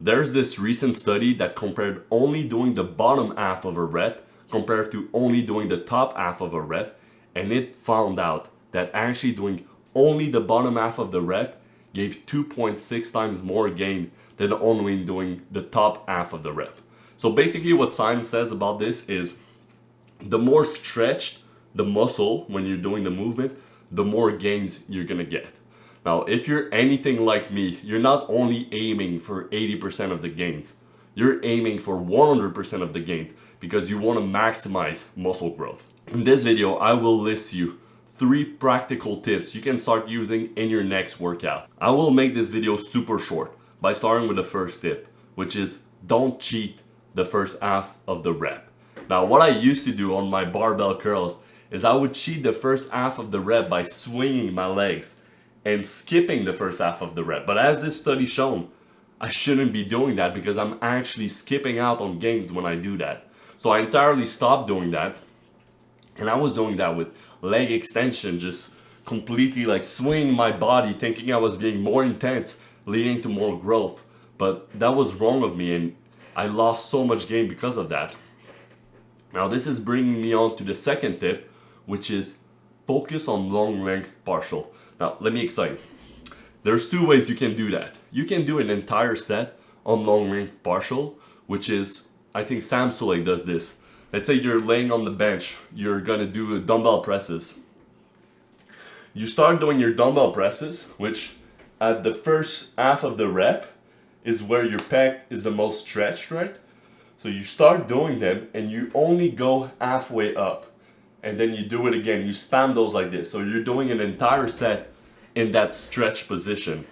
There's this recent study that compared only doing the bottom half of a rep compared to only doing the top half of a rep, and it found out that actually doing only the bottom half of the rep gave 2.6 times more gain than only doing the top half of the rep. So basically what science says about this is the more stretched the muscle when you're doing the movement, the more gains you're gonna get. Now, if you're anything like me, you're not only aiming for 80% of the gains, you're aiming for 100% of the gains because you want to maximize muscle growth. In this video, I will list you 3 practical tips you can start using in your next workout. I will make this video super short by starting with the first tip, which is don't cheat the first half of the rep. Now, what I used to do on my barbell curls is I would cheat the first half of the rep by swinging my legs and skipping the first half of the rep. But as this study shown, I shouldn't be doing that because I'm actually skipping out on gains when I do that. So I entirely stopped doing that. And I was doing that with leg extension, just completely like swinging my body, thinking I was being more intense, leading to more growth. But that was wrong of me and I lost so much gain because of that. Now this is bringing me on to the second tip, which is focus on long length partial. Now, let me explain. There's 2 ways you can do that. You can do an entire set on long length partial, which is, I think Sam Sulek does this. Let's say you're laying on the bench, you're gonna do dumbbell presses. You start doing your dumbbell presses, which at the first half of the rep is where your pec is the most stretched, right? So you start doing them and you only go halfway up. And then you do it again, you spam those like this. So you're doing an entire set in that stretch position.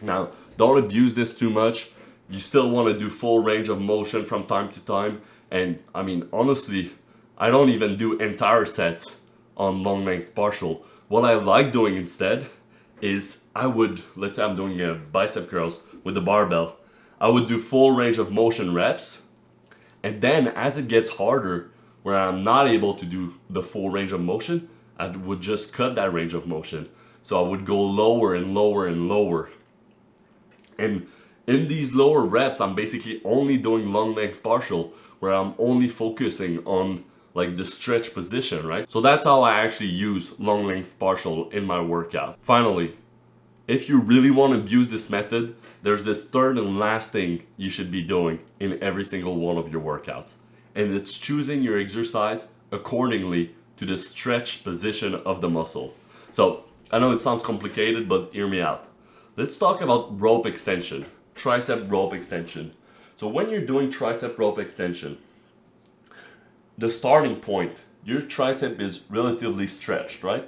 Now, don't abuse this too much. You still want to do full range of motion from time to time. And I mean, honestly, I don't even do entire sets on long length partial. What I like doing instead is let's say I'm doing a bicep curls with the barbell. I would do full range of motion reps. And then as it gets harder, where I'm not able to do the full range of motion, I would just cut that range of motion. So I would go lower and lower and lower. And in these lower reps, I'm basically only doing long length partial, where I'm only focusing on like the stretch position, right? So that's how I actually use long length partial in my workout. Finally, if you really want to abuse this method, there's this third and last thing you should be doing in every single one of your workouts. And it's choosing your exercise accordingly to the stretch position of the muscle. So I know it sounds complicated, but hear me out. Let's talk about rope extension, tricep rope extension. So when you're doing tricep rope extension, the starting point, your tricep is relatively stretched, right?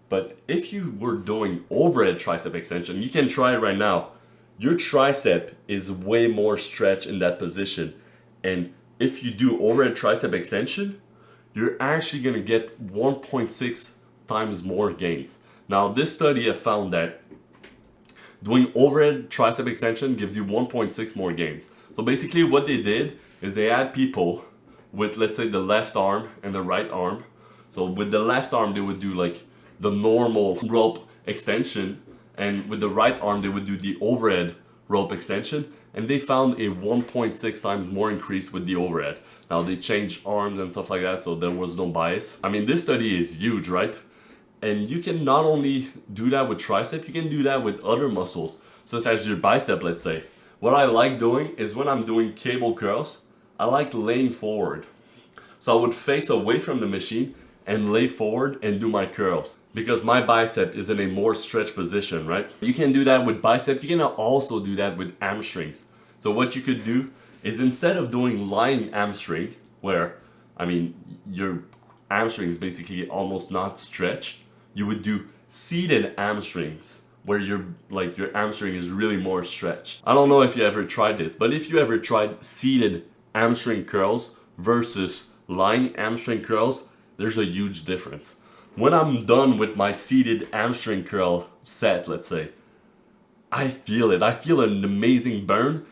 But if you were doing overhead tricep extension, you can try it right now. Your tricep is way more stretched in that position. And if you do overhead tricep extension, you're actually gonna get 1.6 times more gains. Now, this study have found that doing overhead tricep extension gives you 1.6 more gains. So basically what they did is they had people with, let's say, the left arm and the right arm. So with the left arm, they would do like the normal rope extension, and with the right arm, they would do the overhead rope extension. And they found a 1.6 times more increase with the overhead. Now they changed arms and stuff like that, so there was no bias. I mean, this study is huge, right? And you can not only do that with tricep, you can do that with other muscles, such as your bicep, let's say. What I like doing is when I'm doing cable curls, I like laying forward. So I would face away from the machine and lay forward and do my curls, because my bicep is in a more stretched position, right? You can do that with bicep. You can also do that with hamstrings. So what you could do is, instead of doing lying hamstring, where, I mean, your hamstring is basically almost not stretched, you would do seated hamstrings, where your hamstring is really more stretched. I don't know if you ever tried this, but if you ever tried seated hamstring curls versus lying hamstring curls, there's a huge difference. When I'm done with my seated hamstring curl set, let's say, I feel it. I feel an amazing burn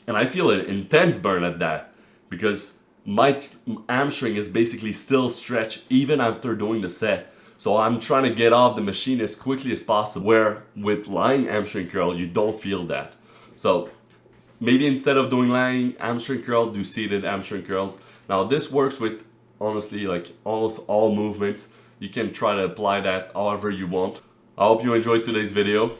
and I feel an intense burn at that, because my hamstring is basically still stretched even after doing the set. So I'm trying to get off the machine as quickly as possible, where with lying hamstring curl, you don't feel that. So maybe instead of doing lying hamstring curl, do seated hamstring curls. Now this works with honestly like almost all movements. You can try to apply that however you want. I hope you enjoyed today's video.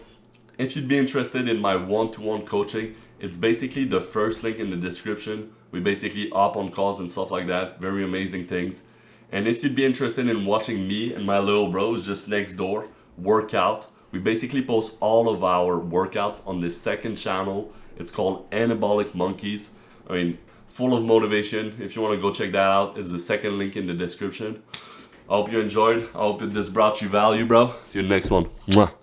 If you'd be interested in my one-to-one coaching, it's basically the first link in the description. We basically hop on calls and stuff like that. Very amazing things. And if you'd be interested in watching me and my little bros just next door work out, we basically post all of our workouts on this second channel. It's called Anabolic Monkeys. I mean, full of motivation. If you want to go check that out, it's the second link in the description. I hope you enjoyed. I hope this brought you value, bro. See you in the next one. Mwah.